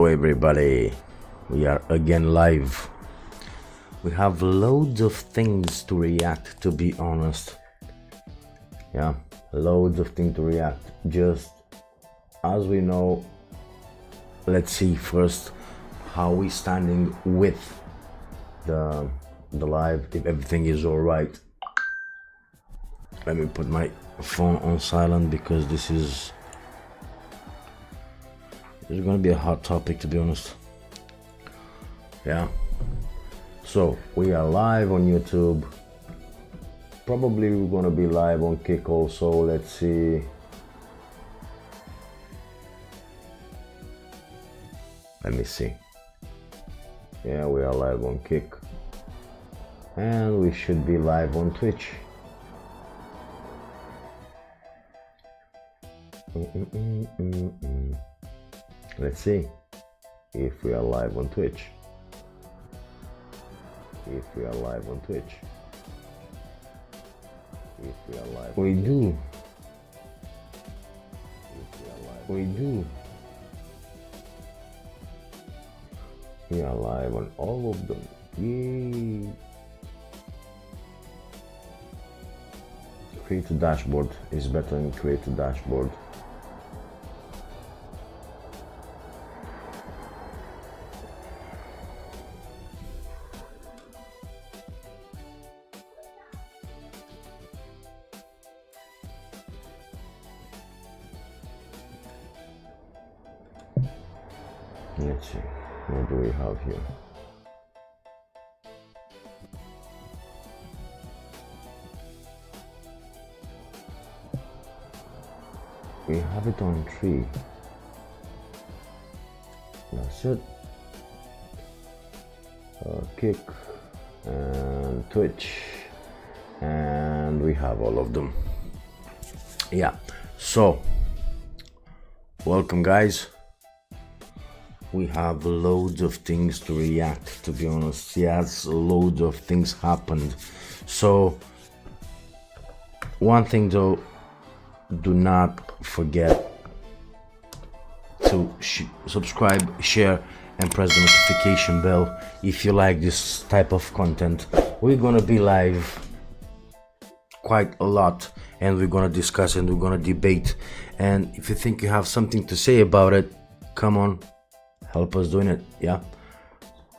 Hello everybody, we are again live. We have loads of things to react, to be honest. Yeah, loads of things to react. Just as we know, let's see first how we standing with the live, if everything is all right. Let me put my phone on silent because this is gonna be a hot topic, to be honest. Yeah, so we are live on YouTube. Probably we're gonna be live on Kick also. Let's see. Let me see. Yeah, we are live on Kick, and we should be live on Twitch. Let's see if we are live on Twitch. If we are live on Twitch. If we are live. We do. If we are live. We do. We are live on all of them. Yay. Create a dashboard is better than create a dashboard. Let's see, what do we have here? We have it on 3. That's it. Kick and Twitch, and we have all of them. Yeah, so welcome guys. We have loads of things to react, to be honest. Yes, loads of things happened. So one thing though, do not forget to subscribe, share, and press the notification bell if you like this type of content. We're gonna be live quite a lot, and we're gonna discuss and we're gonna debate. And if you think you have something to say about it, come on, help us doing it. Yeah,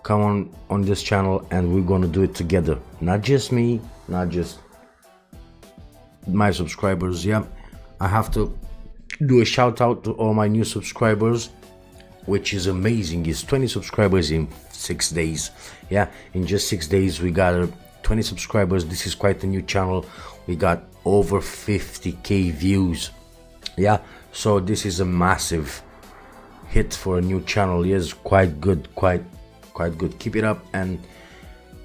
come on this channel, and we're gonna do it together. Not just me, not just my subscribers. Yeah, I have to do a shout out to all my new subscribers, which is amazing. It's 20 subscribers in 6 days. Yeah, in just 6 days we got 20 subscribers. This is quite a new channel. We got over 50k views. Yeah, so this is a massive hit for a new channel. Yes, quite good, quite good. Keep it up. And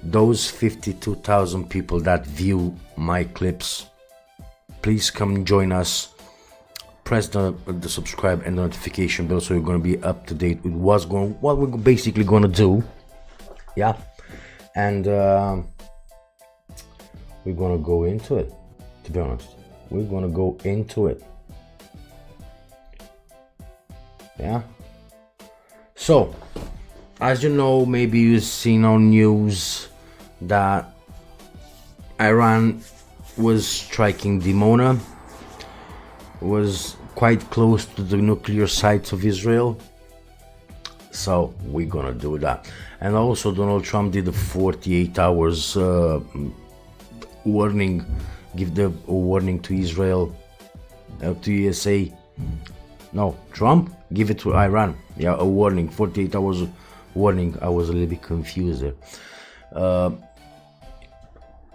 those 52,000 people that view my clips, please come join us. Press the subscribe and the notification bell so you're going to be up to date with what we're basically going to do. Yeah, and we're going to go into it. To be honest, we're going to go into it. Yeah, so as you know, maybe you've seen on news that Iran was striking DIMONA, was quite close to the nuclear sites of Israel. So we're gonna do that. And also Donald Trump did a 48 hours warning, give the warning to Israel, to USA. No, Trump give it to Iran. Yeah, a warning, 48 hours warning. I was a little bit confused there.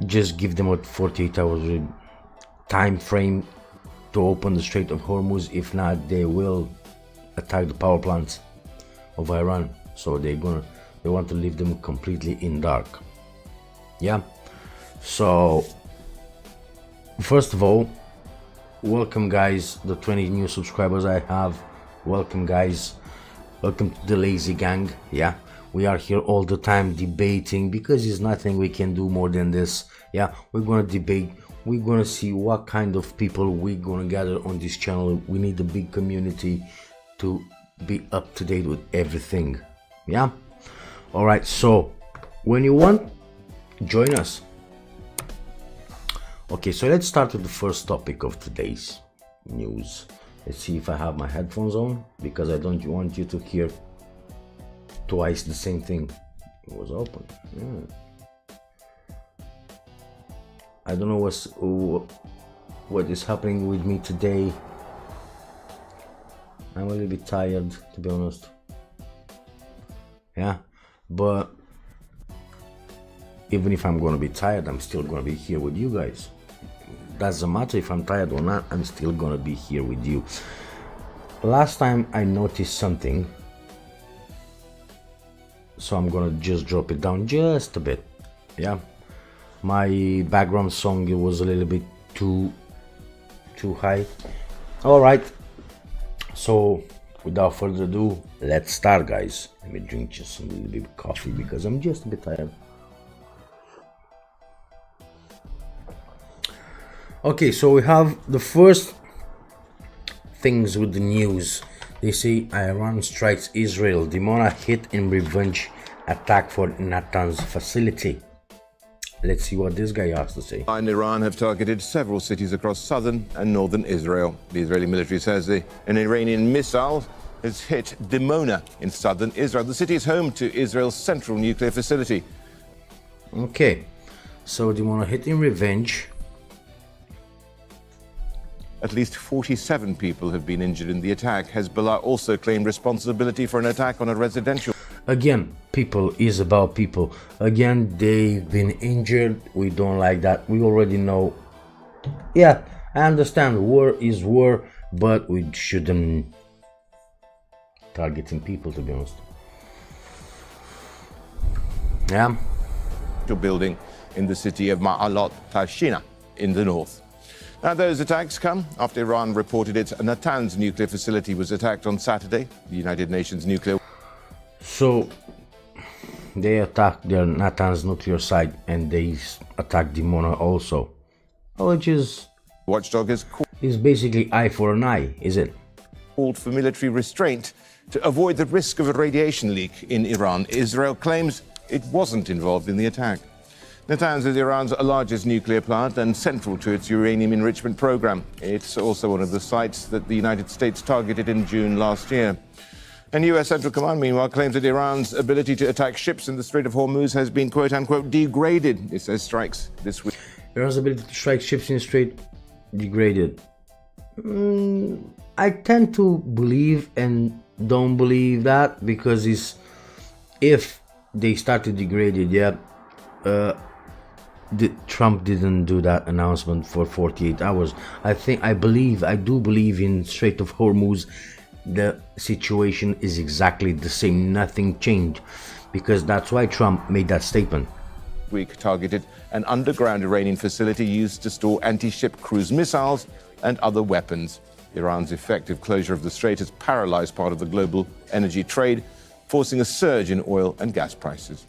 Just give them a 48 hours time frame to open the Strait of Hormuz. If not, they will attack the power plants of Iran. So they want to leave them completely in dark. Yeah, so first of all, welcome guys, the 20 new subscribers I have. Welcome guys, welcome to the lazy gang. Yeah, we are here all the time debating because there's nothing we can do more than this. Yeah, we're gonna debate, we're gonna see what kind of people we're gonna gather on this channel. We need a big community to be up to date with everything. Yeah, all right, so when you want, join us. Okay, so let's start with the first topic of today's news. Let's see if I have my headphones on, because I don't want you to hear twice the same thing. It was open. I don't know what is happening with me today. I'm a little bit tired, to be honest. Yeah, but even if I'm gonna be tired, I'm still gonna be here with you guys. Doesn't matter if I'm tired or not, I'm still gonna be here with you. Last time I noticed something, so I'm gonna just drop it down just a bit. Yeah, my background song, it was a little bit too high. All right, so without further ado, let's start, guys. Let me drink just a little bit of coffee because I'm just a bit tired. Okay, so we have the first things with the news. They say Iran strikes Israel. DIMONA hit in revenge attack for Natanz facility. Let's see what this guy has to say. And Iran have targeted several cities across southern and northern Israel. The Israeli military says an Iranian missile has hit DIMONA in southern Israel. The city is home to Israel's central nuclear facility. Okay, so DIMONA hit in revenge. At least 47 people have been injured in the attack. Hezbollah also claimed responsibility for an attack on a residential. Again, people is about people. Again, they've been injured. We don't like that. We already know. Yeah, I understand war is war, but we shouldn't targeting people, to be honest. Yeah. Building in the city of Ma'alot Tashina in the north. Now, those attacks come after Iran reported its Natanz nuclear facility was attacked on Saturday. The United Nations nuclear. So they attacked their Natanz nuclear site and they attacked DIMONA also, which is watchdog is basically eye for an eye, is it? Called for military restraint to avoid the risk of a radiation leak in Iran. Israel claims it wasn't involved in the attack. Natanz is Iran's largest nuclear plant and central to its uranium enrichment program. It's also one of the sites that the United States targeted in June last year. And US Central Command, meanwhile, claims that Iran's ability to attack ships in the Strait of Hormuz has been, quote-unquote, degraded. It says strikes this week. Iran's ability to strike ships in the Strait degraded. I tend to believe and don't believe that, because if they started degraded, yeah, Trump didn't do that announcement for 48 hours. I do believe in Strait of Hormuz. The situation is exactly the same. Nothing changed, because that's why Trump made that statement. Week targeted an underground Iranian facility used to store anti-ship cruise missiles and other weapons. Iran's effective closure of the strait has paralyzed part of the global energy trade, forcing a surge in oil and gas prices.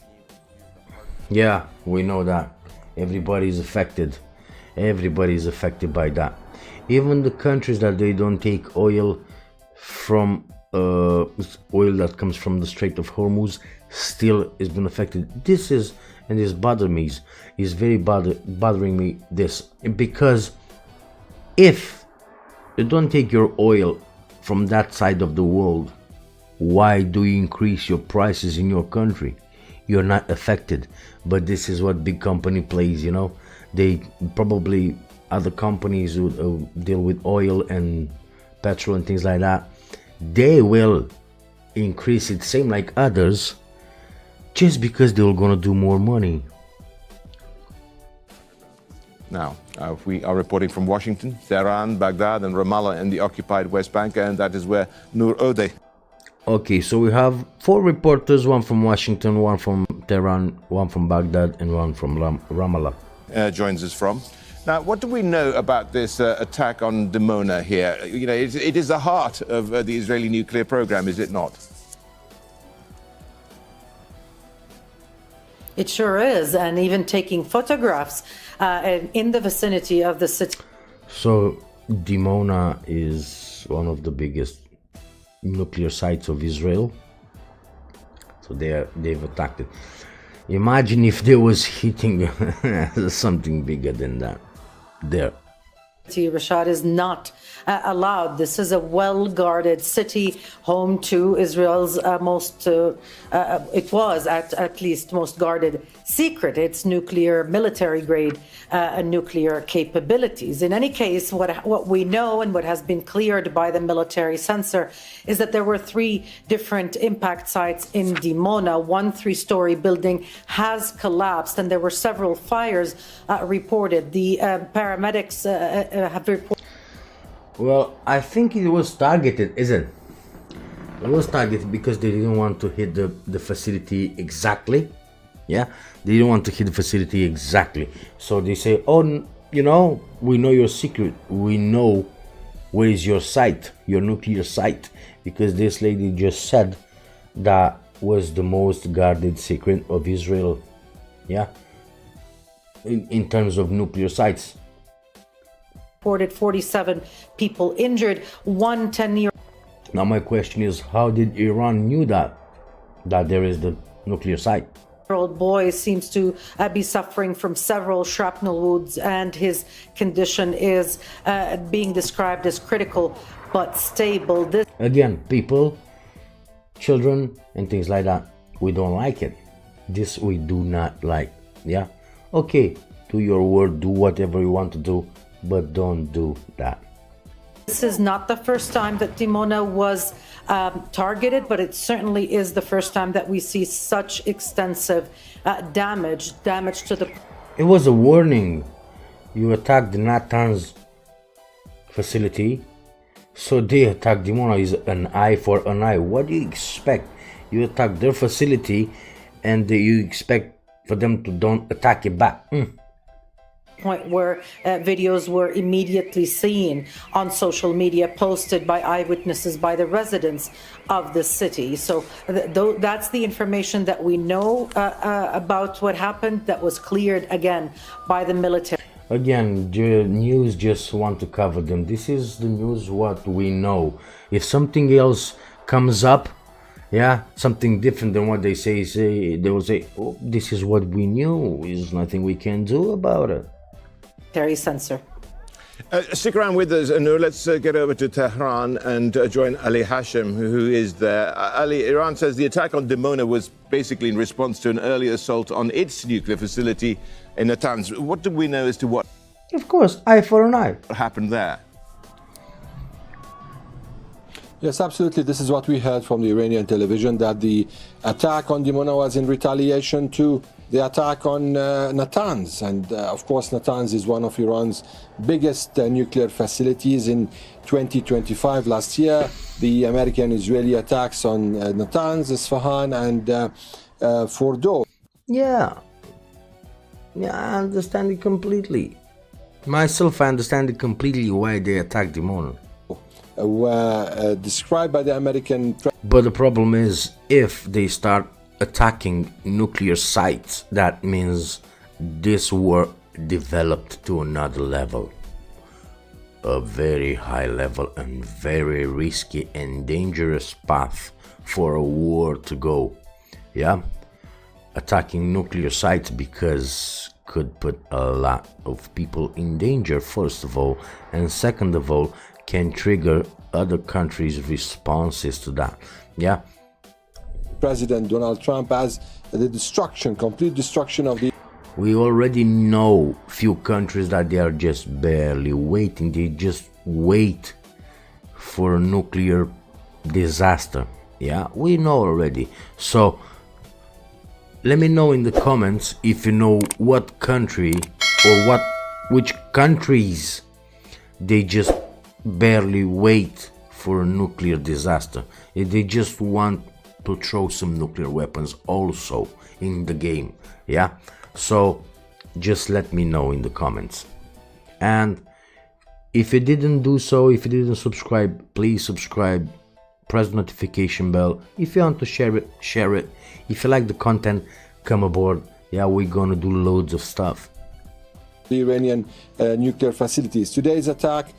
Yeah, we know that. Everybody is affected. Everybody is affected by that. Even the countries that they don't take oil from, oil that comes from the Strait of Hormuz, still has been affected. This bothers me. Is very bothering me. This, because if you don't take your oil from that side of the world, why do you increase your prices in your country? You're not affected, but this is what big company plays, you know. They probably, other companies who deal with oil and petrol and things like that, they will increase it same like others, just because they're gonna do more money. Now, we are reporting from Washington, Tehran, Baghdad and Ramallah in the occupied West Bank, and that is where Noor Odeh. Okay, so we have 4 reporters, one from Washington, one from Tehran, one from Baghdad, and one from Ramallah. Joins us from. Now, what do we know about this attack on DIMONA here? You know, it is the heart of the Israeli nuclear program, is it not? It sure is, and even taking photographs in the vicinity of the city. So DIMONA is one of the biggest nuclear sites of Israel. So they've attacked it. Imagine if they was hitting something bigger than that there. Rashad is not allowed. This is a well-guarded city, home to Israel's it was at least most guarded secret, its nuclear military-grade nuclear capabilities. In any case, what we know and what has been cleared by the military censor is that there were 3 different impact sites in DIMONA. One 3-story building has collapsed, and there were several fires reported. The paramedics have reported. Well, I think it was targeted, isn't it? It was targeted because they didn't want to hit the facility exactly. Yeah, they didn't want to hit the facility exactly. So they say, oh, you know, we know your secret. We know where is your site, your nuclear site. Because this lady just said that was the most guarded secret of Israel. Yeah, in terms of nuclear sites. Reported 47 people injured, one 10-year. Now my question is, how did Iran knew that there is the nuclear site? Old boy seems to be suffering from several shrapnel wounds, and his condition is being described as critical but stable. This again, people, children, and things like that, we don't like it. This we do not like. Yeah, okay, do your word, do whatever you want to do, but don't do that. This is not the first time that DIMONA was targeted, but it certainly is the first time that we see such extensive damage to the... It was a warning. You attacked the Natanz facility, so they attacked DIMONA. Is an eye for an eye. What do you expect? You attack their facility and you expect for them to don't attack it back. Point where videos were immediately seen on social media, posted by eyewitnesses, by the residents of the city. So that's the information that we know about what happened, that was cleared again by the military. Again, the news just want to cover them. This is the news what we know. If something else comes up, yeah, something different than what they say, they will say, oh, this is what we knew. There's nothing we can do about it. Censor. Stick around with us, Anur. Let's get over to Tehran and join Ali Hashem, who is there. Ali, Iran says the attack on DIMONA was basically in response to an early assault on its nuclear facility in Natanz. What do we know as to what? Of course, eye for an eye. What happened there? Yes, absolutely. This is what we heard from the Iranian television, that the attack on DIMONA was in retaliation to the attack on Natanz. And of course, Natanz is one of Iran's biggest nuclear facilities. In 2025, last year, the American-Israeli attacks on Natanz, Isfahan, and Fordo. Yeah, I understand it completely. Myself, I understand it completely why they attacked DIMONA. Were described by the American. But the problem is, if they start attacking nuclear sites, that means this war developed to another level, a very high level and very risky and dangerous path for a war to go. Yeah, attacking nuclear sites, because could put a lot of people in danger, first of all, and second of all, can trigger other countries' responses to that. Yeah, President Donald Trump as the complete destruction of the... We already know few countries that they are just barely waiting. They just wait for a nuclear disaster. Yeah, we know already. So let me know in the comments if you know what country or which countries they just barely wait for a nuclear disaster. They just want to throw some nuclear weapons also in the game. Yeah, so just let me know in the comments. And if you didn't do so, if you didn't subscribe, please subscribe, press the notification bell. If you want to share it, share it. If you like the content, come aboard. Yeah, we're gonna do loads of stuff. The Iranian nuclear facilities. Today's attack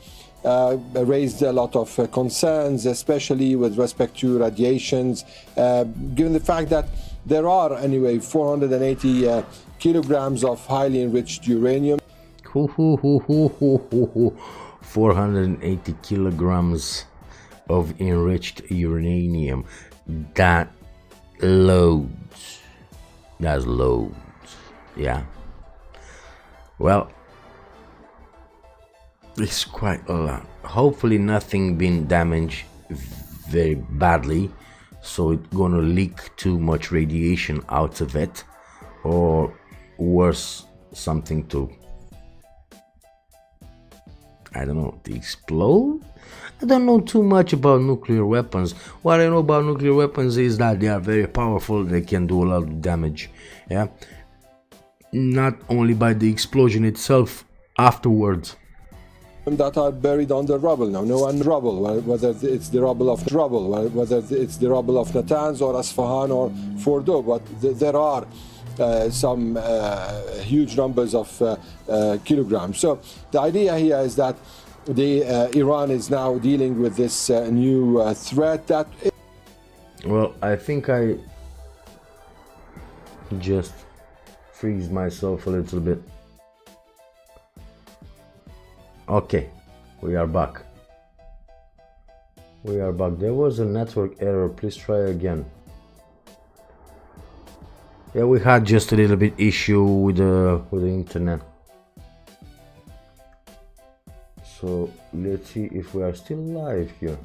raised a lot of concerns, especially with respect to radiations, given the fact that there are anyway 480 kilograms of highly enriched uranium. 480 kilograms of enriched uranium. That loads. That's loads. Yeah. Well, it's quite a lot. Hopefully nothing been damaged very badly, so it's gonna leak too much radiation out of it, or worse, something to, I don't know, to explode. I don't know too much about nuclear weapons. What I know about nuclear weapons is that they are very powerful. They can do a lot of damage. Yeah, not only by the explosion itself, afterwards. That are buried under rubble now. No one rubble, whether it's the rubble of Natanz or Asfahan or Fordo, but there are some huge numbers of kilograms. So the idea here is that Iran is now dealing with this new threat that. Well, I think I just freeze myself a little bit. Okay, we are back. We are back. There was a network error. Please try again. Yeah, we had just a little bit issue with the internet. So let's see if we are still live here.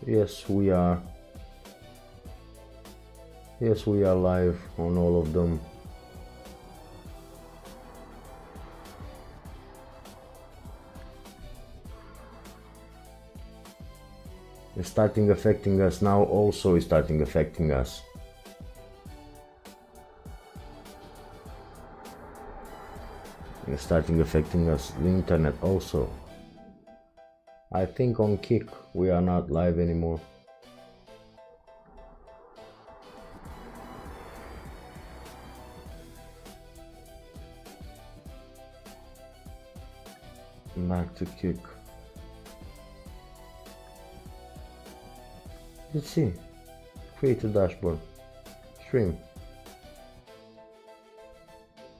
Yes, we are. Yes, we are live on all of them. It's starting affecting us now. Also, it's starting affecting us. It's starting affecting us. The internet also. I think on Kick we are not live anymore. Back to Kick. Let's see. Create a dashboard. Stream.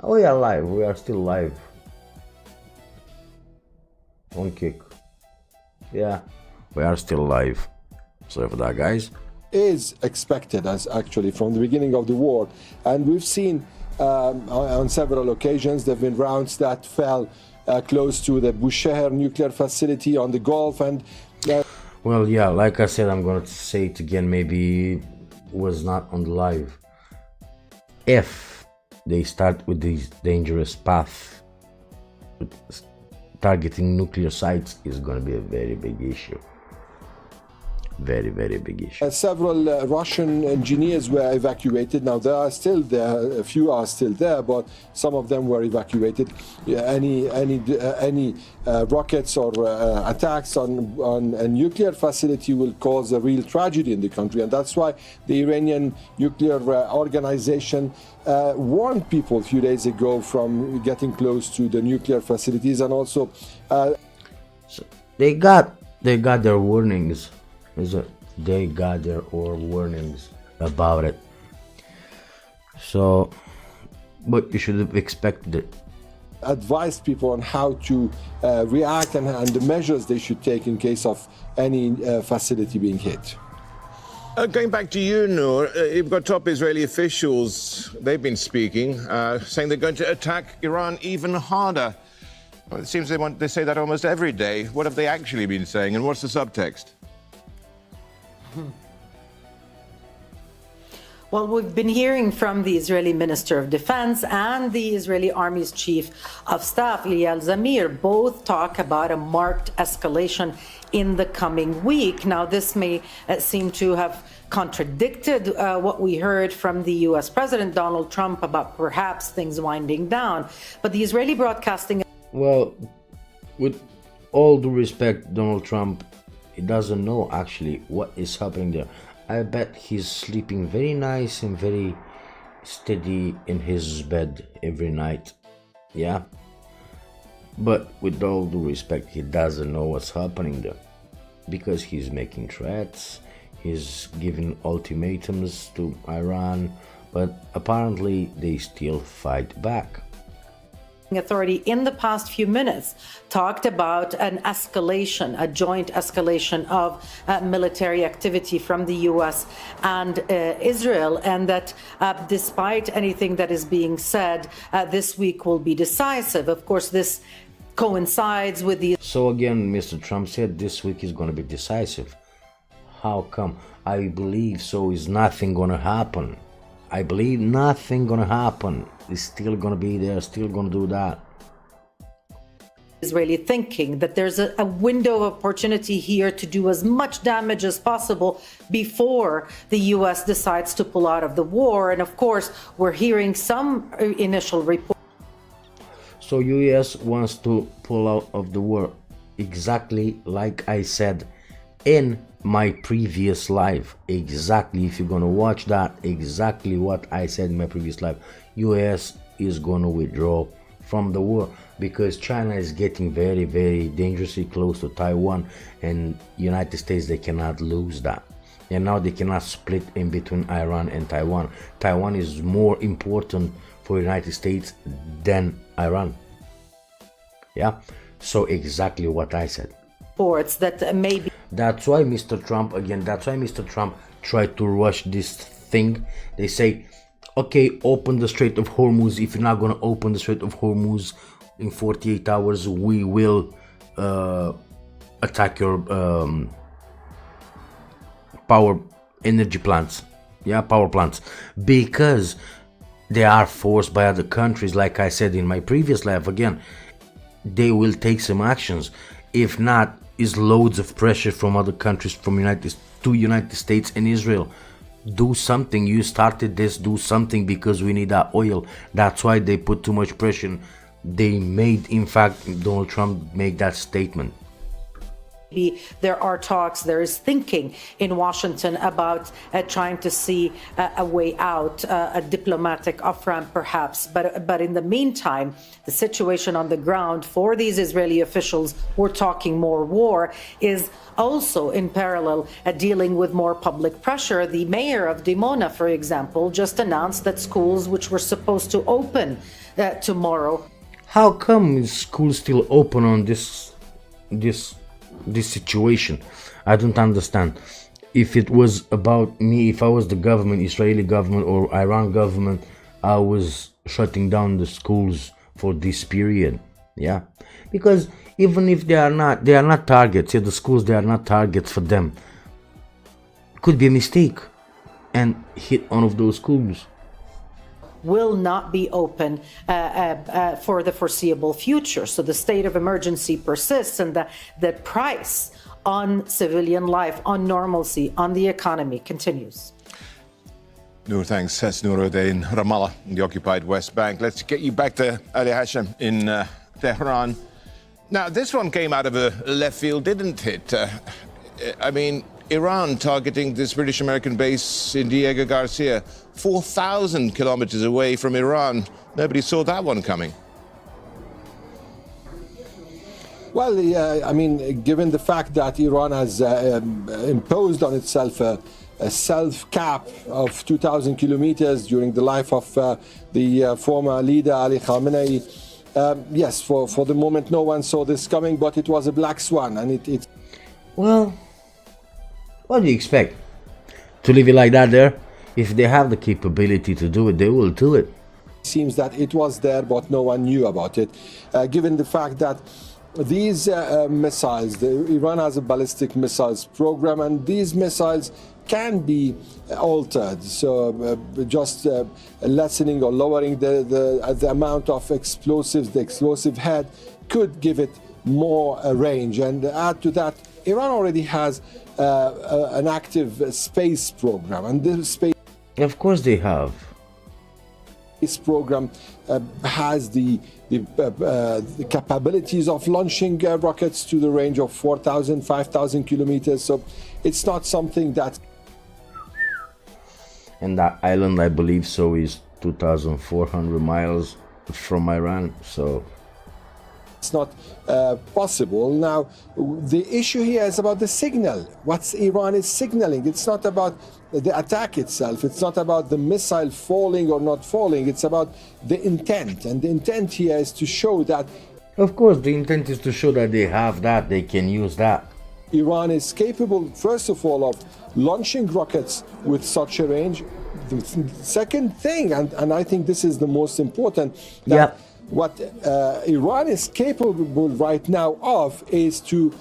Oh, we are live. We are still live. On Kick. Yeah, we are still live. Sorry for that, guys. Is expected as actually from the beginning of the war, and we've seen on several occasions there have been rounds that fell close to the Bushehr nuclear facility on the Gulf, and well, yeah, like I said, I'm gonna say it again, maybe it was not on the live. If they start with this dangerous path, targeting nuclear sites is gonna be a very big issue. Very, very big issue. Several Russian engineers were evacuated. Now they are still there. A few are still there, but some of them were evacuated. Any rockets or attacks on a nuclear facility will cause a real tragedy in the country, and that's why the Iranian nuclear organization warned people a few days ago from getting close to the nuclear facilities, and also so they got their warnings. They got their warnings about it. So, but you should have expected it. Advised people on how to react and the measures they should take in case of any facility being hit. Going back to you, Noor, you've got top Israeli officials, they've been speaking, saying they're going to attack Iran even harder. Well, it seems they say that almost every day. What have they actually been saying, and what's the subtext? Well, we've been hearing from the Israeli Minister of Defense and the Israeli Army's Chief of Staff, Eyal Zamir, both talk about a marked escalation in the coming week. Now, this may seem to have contradicted what we heard from the U.S. President Donald Trump about perhaps things winding down. But the Israeli broadcasting... Well, with all due respect, Donald Trump, he doesn't know actually what is happening there. I bet he's sleeping very nice and very steady in his bed every night. Yeah, but with all due respect, he doesn't know what's happening there, because he's making threats, he's giving ultimatums to Iran, but apparently they still fight back. Authority in the past few minutes talked about an escalation, a joint escalation of military activity from the US and Israel, and that despite anything that is being said, this week will be decisive. Of course, this coincides with the... So again, Mr. Trump said this week is going to be decisive. How come? I believe so is nothing going to happen. I believe nothing going to happen. It's still going to be there, still going to do that. Israeli thinking that there's a window of opportunity here to do as much damage as possible before the US decides to pull out of the war. And of course, we're hearing some initial reports. So US wants to pull out of the war, exactly like I said in my previous live. Exactly, if you're gonna watch that, exactly what I said in my previous live. US is gonna withdraw from the war because China is getting very, very dangerously close to Taiwan, and United States, they cannot lose that. And now they cannot split in between Iran and Taiwan. Taiwan is more important for United States than Iran. Yeah, so exactly what I said. Reports that maybe... That's why Mr. Trump, again, that's why Mr. Trump tried to rush this thing. They say, okay, open the Strait of Hormuz. If you're not going to open the Strait of Hormuz in 48 hours, we will attack your power energy plants. Yeah, power plants. Because they are forced by other countries, like I said in my previous live. Again, they will take some actions. If not, is loads of pressure from other countries, from United States and Israel. Do something. You started this, do something, because we need that oil. That's why they put too much pressure. They made, in fact, Donald Trump make that statement. There are talks, there is thinking in Washington about trying to see a way out, a diplomatic off-ramp perhaps. But in the meantime, the situation on the ground for these Israeli officials who are talking more war is also in parallel dealing with more public pressure. The mayor of DIMONA, for example, just announced that schools which were supposed to open tomorrow. How come is school still open on this situation? I don't understand. If it was about me, if I was the government, Israeli government or Iran government, I was shutting down the schools for this period. Yeah, because even if they are not targets. Yeah, the schools, they are not targets for them. Could be a mistake and hit one of those schools. Will not be open for the foreseeable future. So the state of emergency persists, and the price on civilian life, on normalcy, on the economy continues. Noor, thanks. That's Noor in Ramallah, in the occupied West Bank. Let's get you back to Ali Hashem in Tehran. Now, this one came out of a left field, didn't it? I mean, Iran targeting this British-American base in Diego Garcia, 4,000 kilometers away from Iran. Nobody saw that one coming. Well, I mean, given the fact that Iran has imposed on itself a self-cap of 2,000 kilometers during the life of the former leader Ali Khamenei, yes, for the moment no one saw this coming, but it was a black swan, and it... Well, what do you expect? To leave it like that there? If they have the capability to do it, they will do it. Seems that it was there, but no one knew about it. Given the fact that these missiles, Iran has a ballistic missiles program, and these missiles can be altered. So just lessening or lowering the amount of explosives, the explosive head, could give it more range. And add to that, Iran already has an active space program, and this space... Of course they have. This program has the capabilities of launching rockets to the range of 4,000, 5,000 kilometers. So it's not something that... And that island, I believe so, is 2,400 miles. from Iran, so it's not possible. Now, the issue here is about the signal. What Iran is signaling. It's not about the attack itself. It's not about the missile falling or not falling. It's about the intent. And the intent here is to show that, of course, the intent is to show that they have that, they can use that. Iran is capable, first of all, of launching rockets with such a range. The second thing, and I think this is the most important, that what Iran is capable right now of is to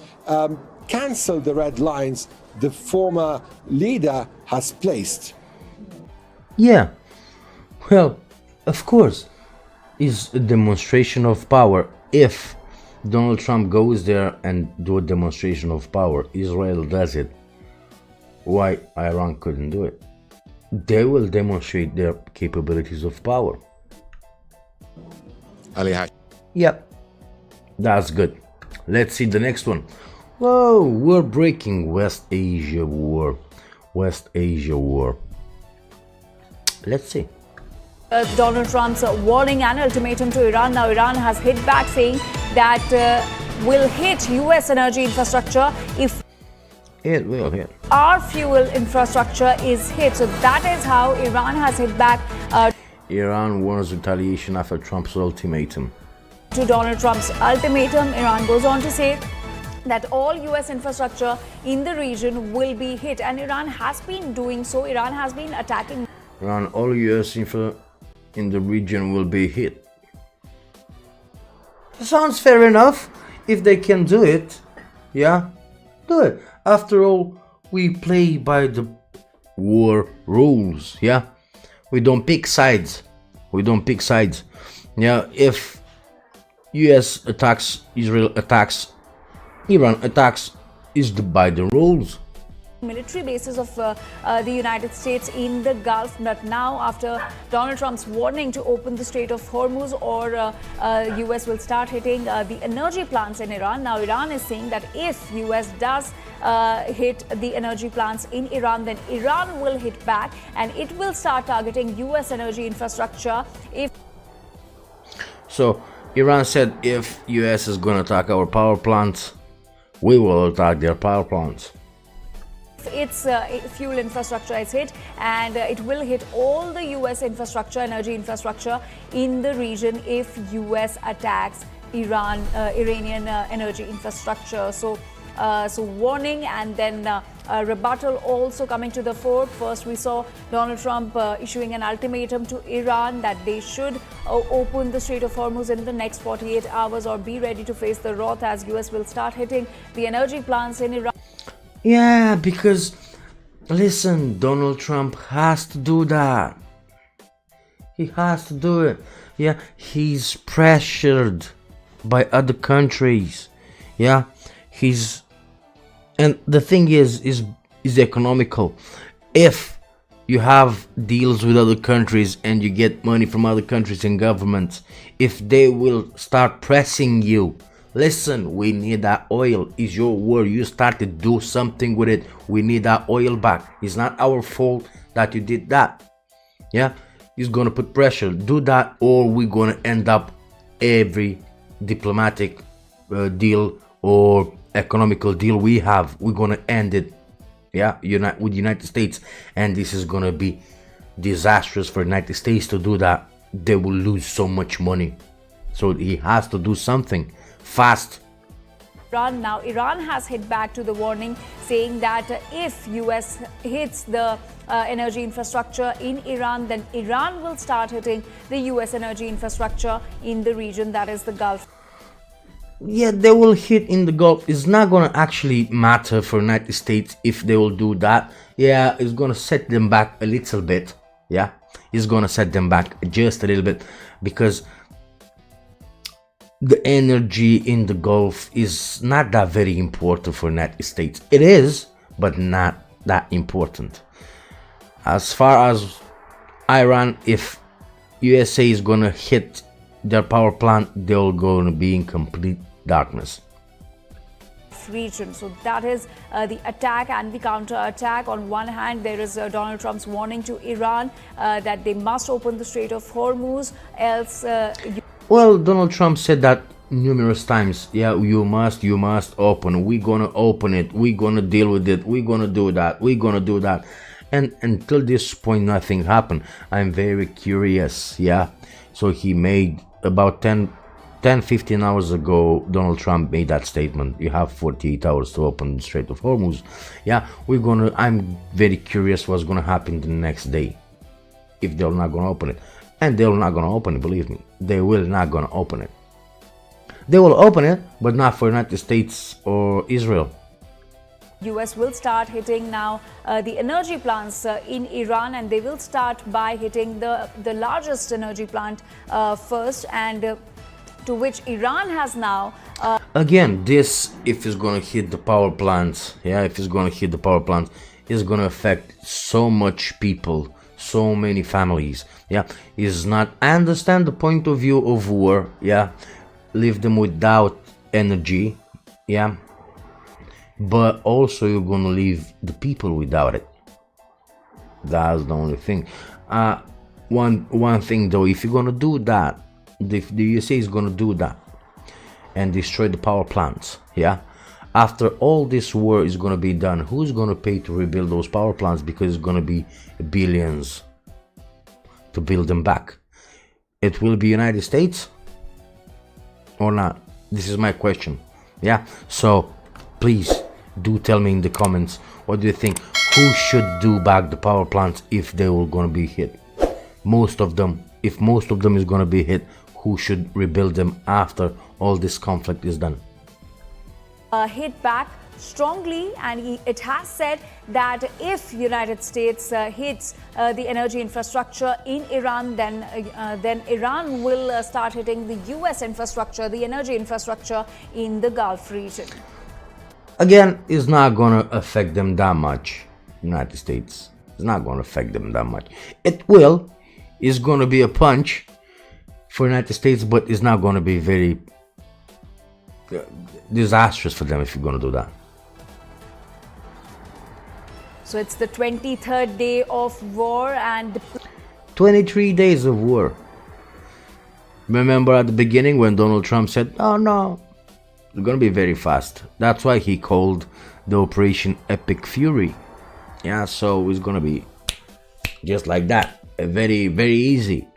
cancel the red lines the former leader has placed. Yeah, well, of course, it's a demonstration of power. If Donald Trump goes there and do a demonstration of power, Israel does it, why Iran couldn't do it? They will demonstrate their capabilities of power. Yep, that's good. Let's see the next one. Whoa, we're breaking West Asia war. West Asia war. Let's see. Donald Trump's warning and ultimatum to Iran. Now Iran has hit back, saying that will hit US energy infrastructure if It will hit. our fuel infrastructure is hit. So that is how Iran has hit back Iran warns retaliation after Trump's ultimatum. to Donald Trump's ultimatum. Iran goes on to say that all US infrastructure in the region will be hit, and Iran has been doing so. Iran has been attacking. Iran, all US info in the region will be hit. Sounds fair enough. If they can do it, yeah, do it. After all, we play by the war rules, yeah. We don't pick sides. We don't pick sides. Yeah, if US attacks, Israel attacks, Iran attacks, is by the rules. Military bases of the United States in the Gulf. But now, after Donald Trump's warning to open the Strait of Hormuz, or US will start hitting the energy plants in Iran. Now Iran is saying that if US does hit the energy plants in Iran, then Iran will hit back and it will start targeting US energy infrastructure. So Iran said if US is going to attack our power plants, we will attack their power plants. Its fuel infrastructure is hit, and it will hit all the US infrastructure, energy infrastructure in the region if US attacks Iranian energy infrastructure. So warning, and then rebuttal also coming to the fore. First, we saw Donald Trump issuing an ultimatum to Iran that they should open the Strait of Hormuz in the next 48 hours or be ready to face the wrath as US will start hitting the energy plants in Iran. Yeah, because listen, Donald Trump has to do that. He has to do it. Yeah, he's pressured by other countries. Yeah, and the thing is economical. If you have deals with other countries and you get money from other countries and governments, if they will start pressing you, listen, we need that oil. Is your word. You start to do something with it. We need that oil back. It's not our fault that you did that. Yeah, he's gonna put pressure. Do that, or we're gonna end up every diplomatic deal or economical deal we have. We're gonna end it. Yeah, with the United States, and this is gonna be disastrous for the United States to do that. They will lose so much money. So he has to do something fast. Now Iran has hit back to the warning, saying that if US hits the energy infrastructure in Iran, then Iran will start hitting the US energy infrastructure in the region, that is the Gulf. Yeah, they will hit in the Gulf. It's not gonna actually matter for United States if they will do that. Yeah, it's gonna set them back a little bit. Yeah, it's gonna set them back just a little bit, because the energy in the Gulf is not that very important for United States. It is, but not that important. As far as Iran, if USA is gonna hit their power plant, they're gonna be in complete darkness. Gulf region. So that is the attack and the counter-attack. On one hand, there is Donald Trump's warning to Iran that they must open the Strait of Hormuz, else... Well, Donald Trump said that numerous times. Yeah, you must open. We're gonna open it. We're gonna deal with it. We're gonna do that. We're gonna do that. And until this point, nothing happened. I'm very curious. Yeah. So he made about 15 hours ago, Donald Trump made that statement. You have 48 hours to open the Strait of Hormuz. Yeah, I'm very curious what's gonna happen the next day if they're not gonna open it. And they're not gonna open it, believe me. They will not gonna open it. They will open it, but not for United States or Israel. US will start hitting now the energy plants in Iran, and they will start by hitting the largest energy plant first, and to which Iran has now... Again, this, if it's going to hit the power plants, yeah, if it's going to hit the power plants, it's going to affect so much people, so many families, yeah. Is not, I understand the point of view of war, yeah, leave them without energy, yeah, but also you're going to leave the people without it. That's the only thing. One thing though, if you're going to do that, the USA is going to do that and destroy the power plants, yeah, after all this war is going to be done, who's going to pay to rebuild those power plants? Because it's going to be billions to build them back. It will be United States or not? This is my question, yeah. So please do tell me in the comments, what do you think? Who should do back the power plants if they were going to be hit? Most of them. If most of them is going to be hit, who should rebuild them after all this conflict is done? Hit back strongly, and it has said that if United States hits the energy infrastructure in Iran, then Iran will start hitting the US infrastructure, the energy infrastructure in the Gulf region. Again, it's not going to affect them that much. United States, it's not going to affect them that much. It will. It's going to be a punch for United States, but it's not going to be very disastrous for them if you're going to do that. So it's the 23rd day of war and 23 days of war. Remember at the beginning when Donald Trump said, oh no, it's going to be very fast. That's why he called the Operation Epic Fury. Yeah, so it's going to be just like that. Very, very easy.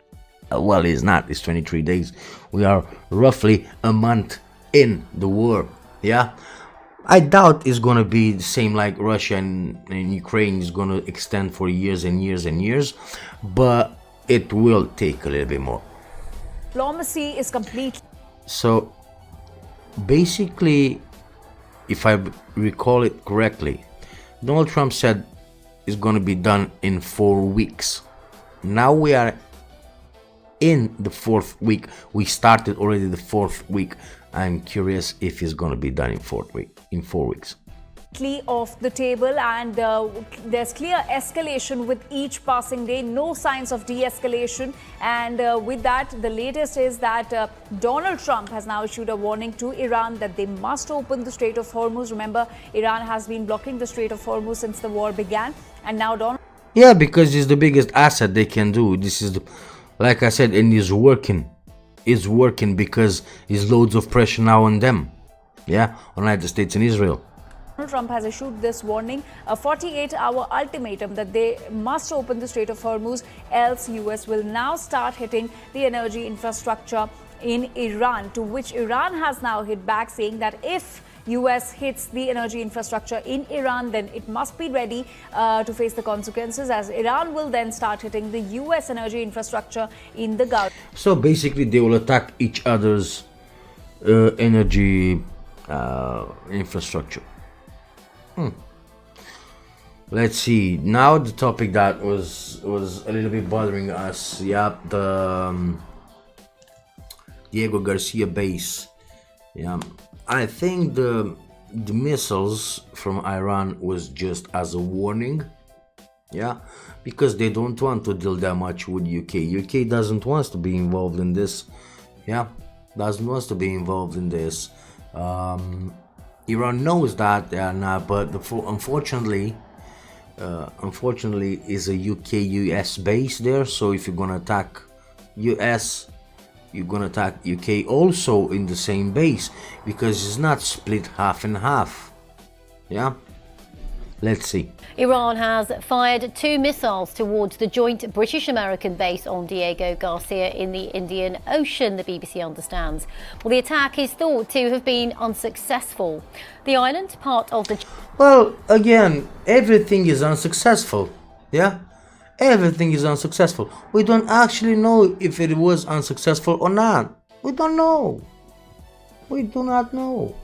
Well, it's not. It's 23 days. We are roughly a month in the war. Yeah. I doubt it's going to be the same like Russia and Ukraine is going to extend for years and years and years. But it will take a little bit more. Diplomacy is complete. So basically, if I recall it correctly, Donald Trump said it's going to be done in 4 weeks. Now we are in the 4th week. We started already the 4th week. I'm curious if it's going to be done in 4 weeks. Off the table, and there's clear escalation with each passing day, no signs of de-escalation, and with that, the latest is that Donald Trump has now issued a warning to Iran that they must open the Strait of Hormuz. Remember, Iran has been blocking the Strait of Hormuz since the war began, and now Donald... Yeah, because it's the biggest asset they can do. This is the, like I said, and it's working. It's working because there's loads of pressure now on them, yeah, on United States and Israel. Donald Trump has issued this warning, a 48-hour ultimatum that they must open the Strait of Hormuz, else US will now start hitting the energy infrastructure in Iran, to which Iran has now hit back, saying that if US hits the energy infrastructure in Iran, then it must be ready to face the consequences, as Iran will then start hitting the US energy infrastructure in the Gulf. So basically they will attack each other's energy infrastructure. Let's see. Now the topic that was a little bit bothering us. Yeah, the Diego Garcia base. Yeah, I think the missiles from Iran was just as a warning. Yeah, because they don't want to deal that much with UK. UK doesn't want to be involved in this. Yeah, doesn't want to be involved in this. Iran knows that they are not, but unfortunately, is a UK-US base there. So if you're gonna attack US, you're gonna attack UK also in the same base, because it's not split half and half. Yeah, let's see. Iran has fired 2 missiles towards the joint British-American base on Diego Garcia in the Indian Ocean, the BBC understands. Well, the attack is thought to have been unsuccessful. The island, part of the... Well, again, everything is unsuccessful. Yeah, everything is unsuccessful. We don't actually know if it was unsuccessful or not. We don't know. We do not know.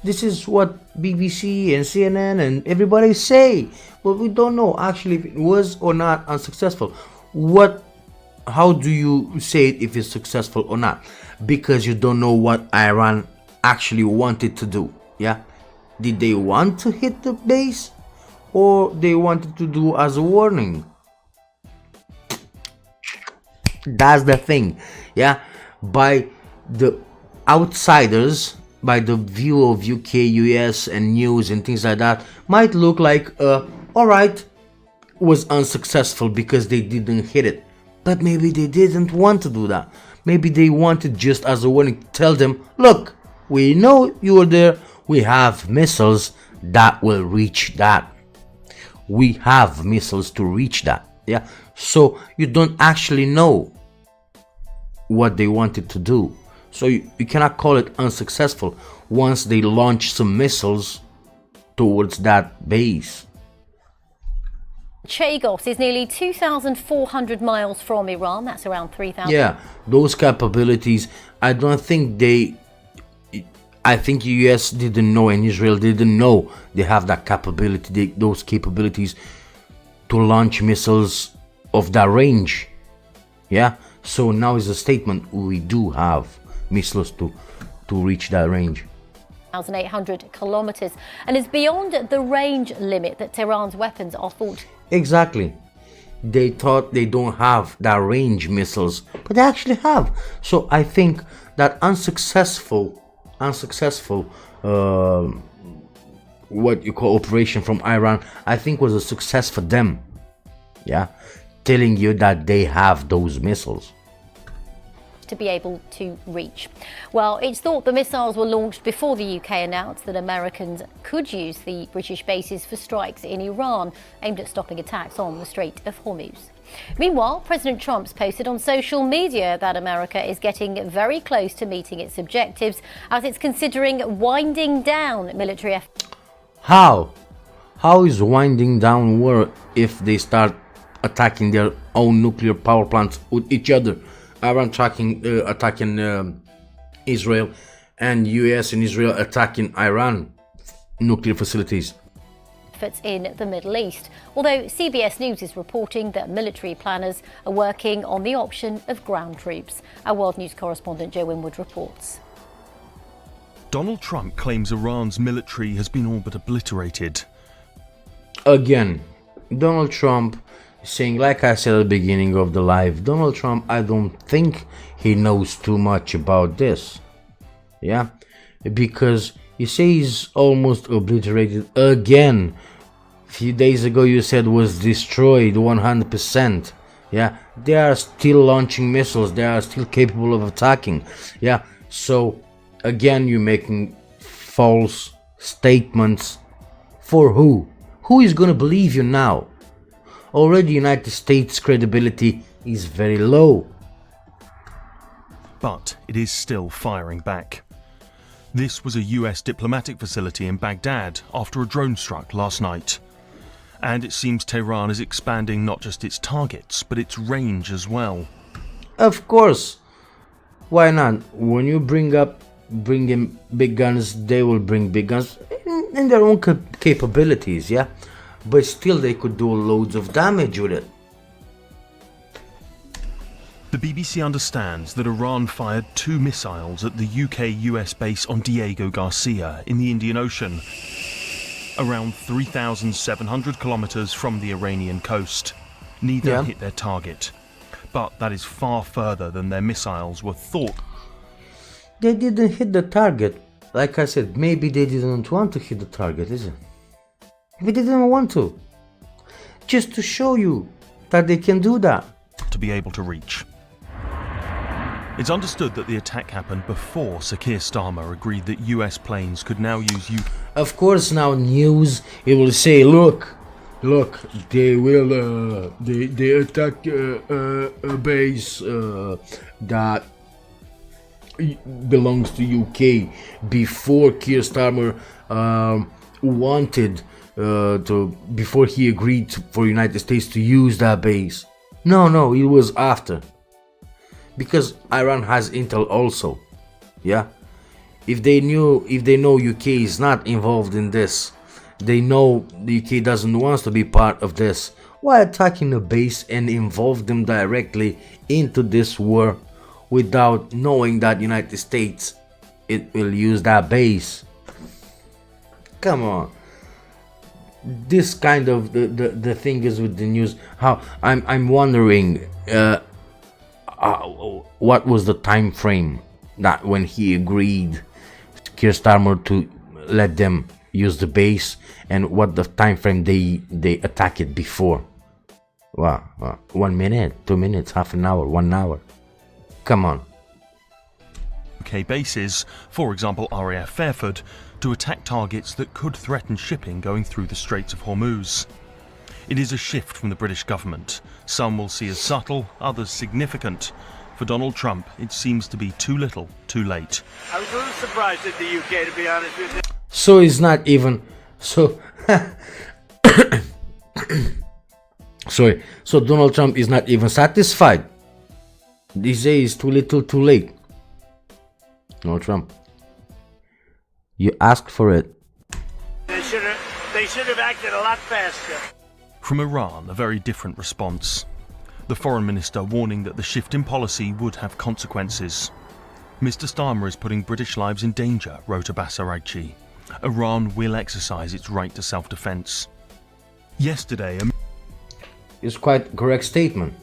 This is what BBC and CNN and everybody say, but we don't know actually if it was or not unsuccessful. How do you say it if it's successful or not? Because you don't know what Iran actually wanted to do. Yeah, did they want to hit the base, or they wanted to do as a warning? That's the thing. Yeah, by the outsiders, by the view of UK, US and news and things like that, might look like alright, was unsuccessful because they didn't hit it. But maybe they didn't want to do that. Maybe they wanted just as a warning to tell them, look, we know you were there, we have missiles that will reach that. We have missiles to reach that. Yeah, so you don't actually know what they wanted to do. So you cannot call it unsuccessful once they launch some missiles towards that base. Chagos is nearly 2,400 miles from Iran. That's around 3,000. Yeah, those capabilities, I don't think I think US didn't know and Israel didn't know they have that capability, those capabilities to launch missiles of that range. Yeah, so now is a statement, we do have missiles to reach that range. 1,800 kilometers, and is beyond the range limit that Tehran's weapons are thought. Exactly. They thought they don't have that range missiles, but they actually have. So I think that unsuccessful what you call operation from Iran, I think was a success for them. Yeah, telling you that they have those missiles to be able to reach. Well, it's thought the missiles were launched before the UK announced that Americans could use the British bases for strikes in Iran aimed at stopping attacks on the Strait of Hormuz. Meanwhile, President Trump's posted on social media that America is getting very close to meeting its objectives as it's considering winding down military efforts. How is winding down war if they start attacking their own nuclear power plants with each other? Iran attacking Israel, and US and Israel attacking Iran nuclear facilities. Efforts in the Middle East, although CBS News is reporting that military planners are working on the option of ground troops. Our World News correspondent Joe Winwood reports. Donald Trump claims Iran's military has been all but obliterated. Again, Donald Trump saying, like I said at the beginning of the live, Donald Trump, I don't think he knows too much about this. Yeah, because you say he's almost obliterated again. A few days ago you said was destroyed 100%. Yeah, they are still launching missiles, they are still capable of attacking. Yeah, so again you're making false statements. For who? Who is gonna believe you now? Already United States credibility is very low. But it is still firing back. This was a US diplomatic facility in Baghdad after a drone struck last night. And it seems Tehran is expanding not just its targets, but its range as well. Of course. Why not? When you bring in big guns, they will bring big guns in their own capabilities, yeah? But still they could do loads of damage with it. The BBC understands that Iran fired 2 missiles at the UK-US base on Diego Garcia in the Indian Ocean, around 3,700 kilometers from the Iranian coast. Neither hit their target, but that is far further than their missiles were thought. They didn't hit the target. like I said, maybe they didn't want to hit the target, is it? Maybe they didn't want to. Just to show you that they can do that. To be able to reach. It's understood that the attack happened before Sir Keir Starmer agreed that US planes could now use UK. Of course, now news, it will say, look, they will, they attack a base that belongs to UK before Keir Starmer wanted before he agreed for United States to use that base. No, it was after. Because Iran has intel also, yeah. If they know UK is not involved in this, they know the UK doesn't want to be part of this. Why attacking a base and involve them directly into this war without knowing that United States it will use that base? Come on. This kind of the thing is with the news. How I'm wondering. What was the time frame that when he agreed Keir Starmer to let them use the base, and what the time frame they attack it before? Wow, 1 minute, 2 minutes, half an hour, 1 hour. Come on. UK bases, for example RAF Fairford, to attack targets that could threaten shipping going through the Straits of Hormuz. It is a shift from the British government. Some will see as subtle, others significant. For Donald Trump, it seems to be too little, too late. I was a little surprised at the UK, to be honest with you. So it's not even so. Sorry. So Donald Trump is not even satisfied. They say it's too little, too late. Donald Trump, you asked for it. They should have acted a lot faster. From Iran, a very different response. The foreign minister warning that the shift in policy would have consequences. Mr. Starmer is putting British lives in danger, wrote Abbas Araghchi. Iran will exercise its right to self-defense. Yesterday, It's quite a correct statement.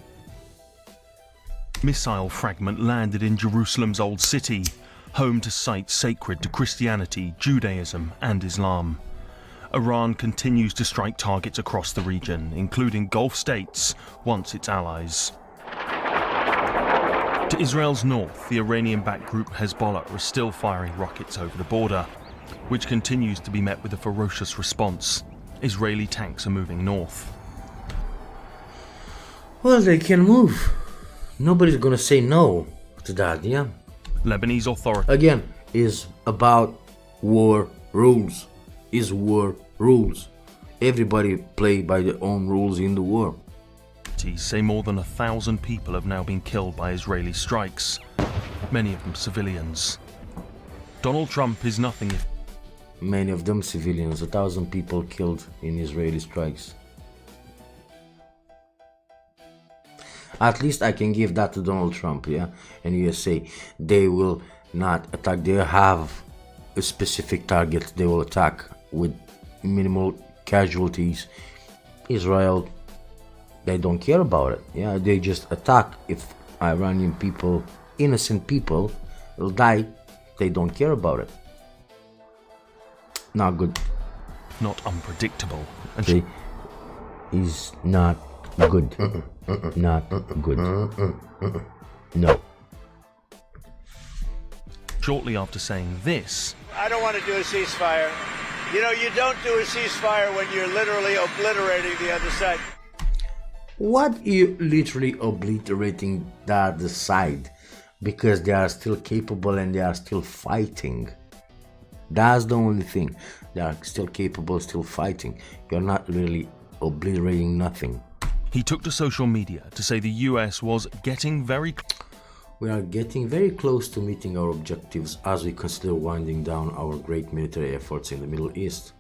a missile fragment landed in Jerusalem's Old City, home to sites sacred to Christianity, Judaism and Islam. Iran continues to strike targets across the region, including Gulf states, once its allies. To Israel's north, the Iranian-backed group Hezbollah is still firing rockets over the border, which continues to be met with a ferocious response. Israeli tanks are moving north. Well, they can move. Nobody's gonna say no to that, yeah? Lebanese authorities Again, is about war rules. Is war rules. Everybody play by their own rules in the war. say more than 1,000 people have now been killed by Israeli strikes, many of them civilians. Donald Trump is nothing if Many of them civilians, 1,000 people killed in Israeli strikes. At least I can give that to Donald Trump, yeah, and USA. They will not attack. They have a specific target they will attack with minimal casualties. Israel, they don't care about it. Yeah, they just attack. If Iranian people, innocent people, will die, they don't care about it. Not good. not unpredictable. And See, is not good. Not good. No. shortly after saying this, I don't want to do a ceasefire. You know, you don't do a ceasefire when you're literally obliterating the other side. What you literally obliterating the other side because they are still capable and they are still fighting. That's the only thing. They are still capable, still fighting. You're not really obliterating nothing. he took to social media to say the US was getting very We are getting very close to meeting our objectives as we consider winding down our great military efforts in the Middle East.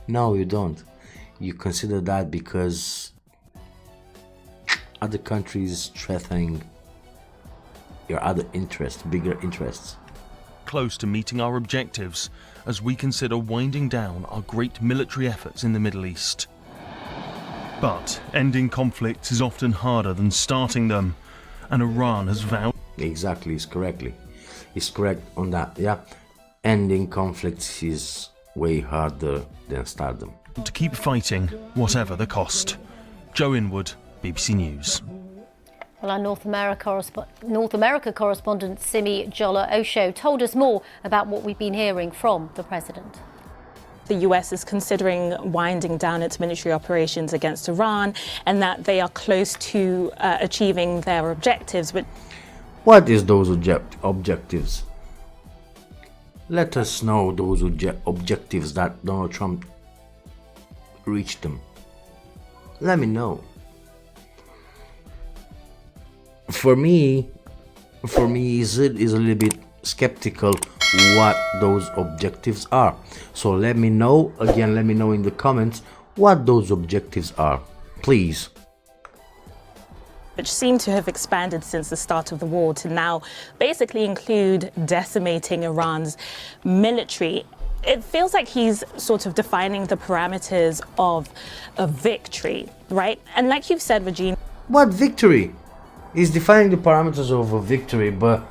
No, you don't. You consider that because other countries threatening your other interests, bigger interests. close to meeting our objectives as we consider winding down our great military efforts in the Middle East. But ending conflicts is often harder than starting them, and Iran has vowed Exactly, it's correct on that, yeah. ending conflicts is way harder than start them. To keep fighting, whatever the cost. Joe Inwood, BBC News. Well, our North America correspondent Simi Jola Osho told us more about what we've been hearing from the president. The US is considering winding down its military operations against Iran and that they are close to achieving their objectives. But what is those objectives? Let us know those objectives that Donald Trump reached them. Let me know. For me is a little bit skeptical what those objectives are. So let me know, again, let me know in the comments what those objectives are, please. Which seem to have expanded since the start of the war to now basically include decimating Iran's military. It feels like he's sort of defining the parameters of a victory, right? And like you've said, Regine. What victory? He's defining the parameters of a victory, but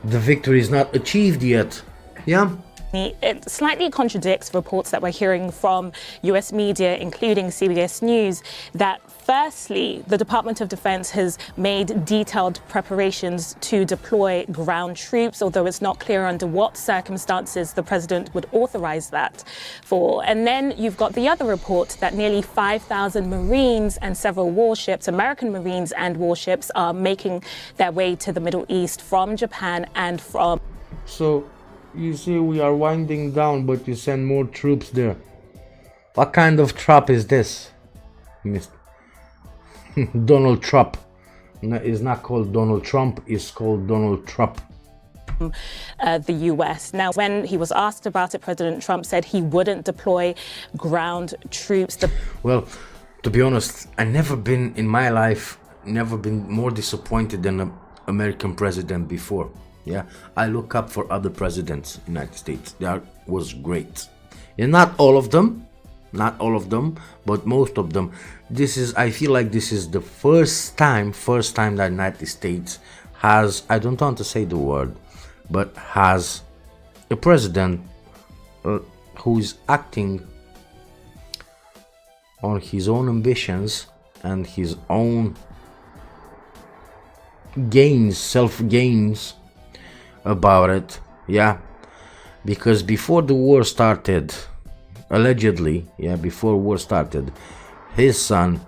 the victory is not achieved yet. Yeah? It slightly contradicts reports that we're hearing from US media, including CBS News, that firstly, the Department of Defense has made detailed preparations to deploy ground troops, although it's not clear under what circumstances the president would authorize that for. And then you've got the other report that nearly 5,000 Marines and several warships, American Marines and warships, are making their way to the Middle East from Japan and from... So, you see, we are winding down, but you send more troops there. What kind of trap is this, Mr. Donald Trump? No, it's not called Donald Trump, it's called Donald Trump. The US. Now, when he was asked about it, President Trump said he wouldn't deploy ground troops. Well, to be honest, I never been in my life, never been more disappointed than an American president before. Yeah, I look up for other presidents in the United States. That was great. And not all of them, but most of them. I feel like this is the first time that United States has, I don't want to say the word, but has a president who is acting on his own ambitions and his own gains, self-gains about it. Yeah, because before the war started, allegedly, before war started, his son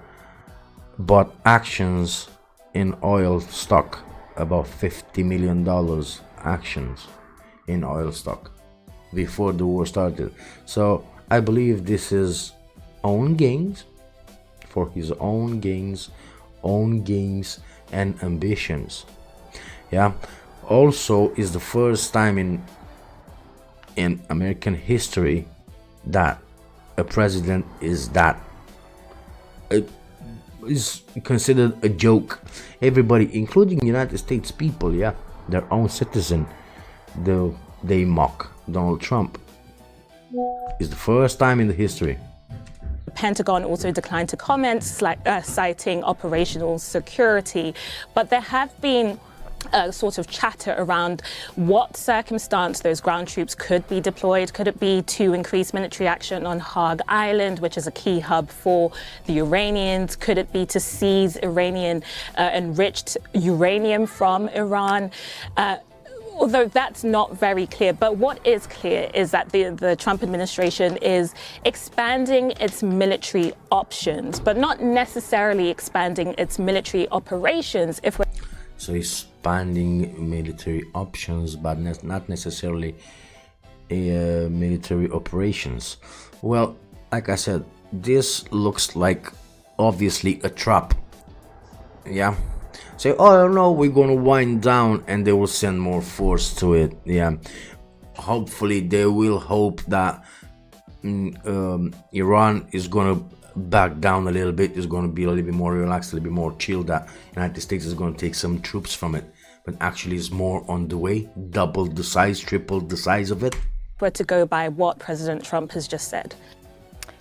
bought actions in oil stock, about $50 million actions in oil stock before the war started. So I believe this is own gains, for his own gains and ambitions. Yeah, also is the first time in American history that a president is considered a joke. Everybody, including United States people, their own citizen, they mock Donald Trump. It's the first time in the history. The Pentagon also declined to comment, citing operational security, but there have been sort of chatter around what circumstance those ground troops could be deployed. Could it be to increase military action on Hog Island, which is a key hub for the Iranians? Could it be to seize Iranian enriched uranium from Iran? Although that's not very clear. But what is clear is that the Trump administration is expanding its military options, but not necessarily expanding its military operations. So expanding military options, but not necessarily military operations. Well, like I said, this looks like obviously a trap. Yeah. Say, oh no, we're gonna wind down, and they will send more force to it. Yeah. Hopefully, they will hope that Iran is gonna back down a little bit, is going to be a little bit more relaxed, a little bit more chilled, that United States is going to take some troops from it, but actually is more on the way, double the size, triple the size of it. Were to go by what President Trump has just said.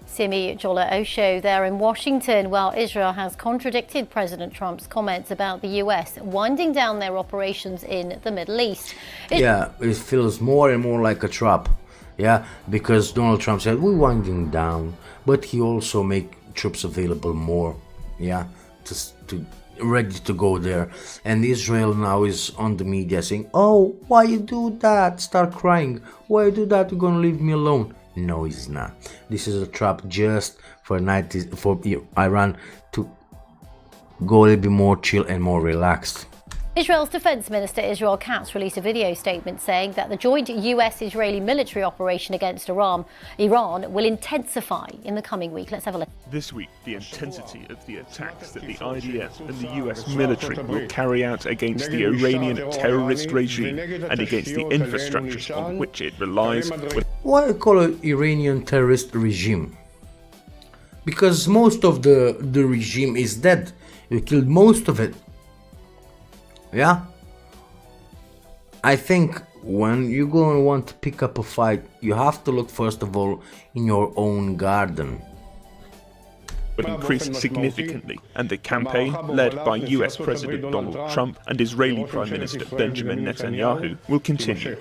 Simi Jola Osho there in Washington. Well, Israel has contradicted President Trump's comments about the US winding down their operations in the Middle East. Yeah, it feels more and more like a trap. Yeah, because Donald Trump said we're winding down, but he also make troops available more. Yeah, to ready to go there. And Israel now is on the media saying, "Oh, why you do that? Start crying. Why you do that? You're gonna leave me alone." No, it's not. This is a trap just for Iran to go a little bit more chill and more relaxed. Israel's Defense Minister Israel Katz released a video statement saying that the joint US-Israeli military operation against Iran will intensify in the coming week. Let's have a look. This week, the intensity of the attacks that the IDF and the US military will carry out against the Iranian terrorist regime and against the infrastructure on which it relies. Why call it Iranian terrorist regime? Because most of the regime is dead. You killed most of it. Yeah, I think when you're going to want to pick up a fight, you have to look first of all in your own garden. But increased significantly, and the campaign, led by US President Donald Trump and Israeli Prime Minister Benjamin Netanyahu, will continue.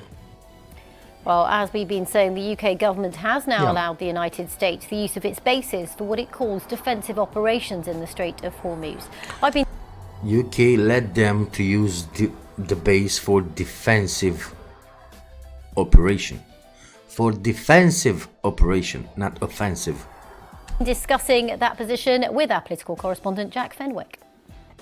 Well, as we've been saying, the UK government has now allowed the United States the use of its bases for what it calls defensive operations in the Strait of Hormuz. UK led them to use the base for defensive operation. For defensive operation, not offensive. Discussing that position with our political correspondent Jack Fenwick.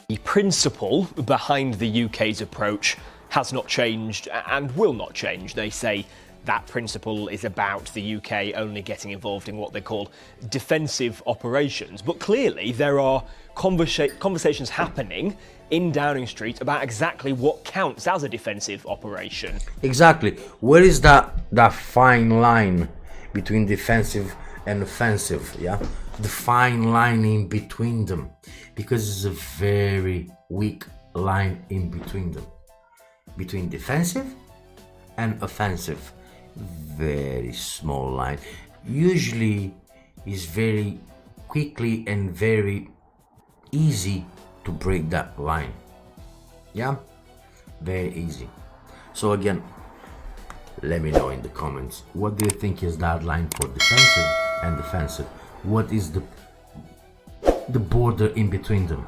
The principle behind the UK's approach has not changed and will not change. They say that principle is about the UK only getting involved in what they call defensive operations. But clearly there are conversations happening in Downing Street about exactly what counts as a defensive operation. Exactly. Where is that fine line between defensive and offensive? Yeah, the fine line in between them, because it's a very weak line in between them, between defensive and offensive. Very small line. Usually is very quickly and very easy to break that line. Yeah, very easy. So again, let me know in the comments, what do you think is that line for defensive and offensive? What is the border in between them?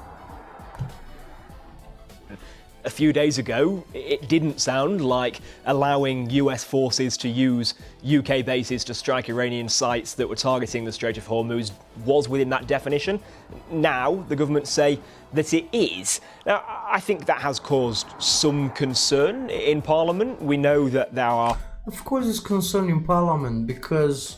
A few days ago, it didn't sound like allowing US forces to use UK bases to strike Iranian sites that were targeting the Strait of Hormuz was within that definition. Now, the government say that it is. Now, I think that has caused some concern in Parliament. We know that there are... Of course it's concern in Parliament, because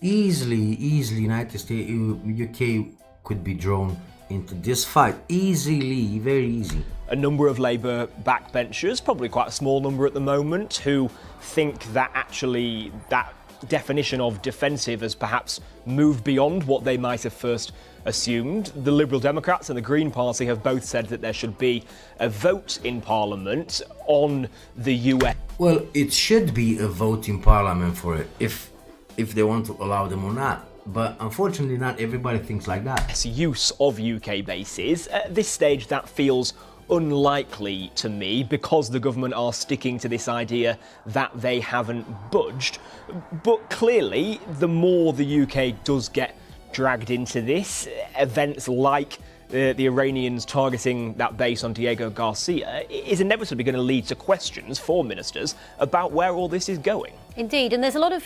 easily United States, UK could be drawn into this fight. Easily, very easy. A number of Labour backbenchers, probably quite a small number at the moment, who think that actually that definition of defensive has perhaps moved beyond what they might have first assumed. The Liberal Democrats and the Green Party have both said that there should be a vote in Parliament on the US. Well, it should be a vote in Parliament for it, if they want to allow them or not. But unfortunately, not everybody thinks like that. Use of UK bases. At this stage, that feels unlikely to me, because the government are sticking to this idea that they haven't budged. But clearly, the more the UK does get dragged into this, events like the Iranians targeting that base on Diego Garcia is inevitably going to lead to questions for ministers about where all this is going. Indeed, and there's a lot of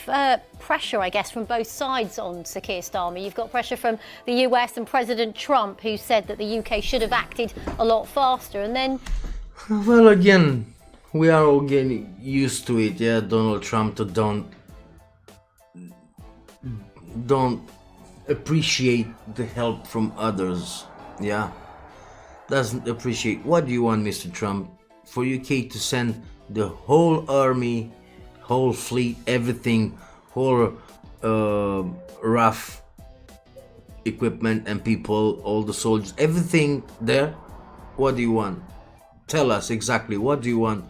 pressure, I guess, from both sides on Sir Keir Starmer. You've got pressure from the US and President Trump, who said that the UK should have acted a lot faster, and then... Well, again, we are all getting used to it, yeah, Donald Trump to don't appreciate the help from others, yeah, doesn't appreciate. What do you want, Mr. Trump? For UK to send the whole army, whole fleet, everything, whole RAF equipment and people, all the soldiers, everything there? What do you want? Tell us exactly, what do you want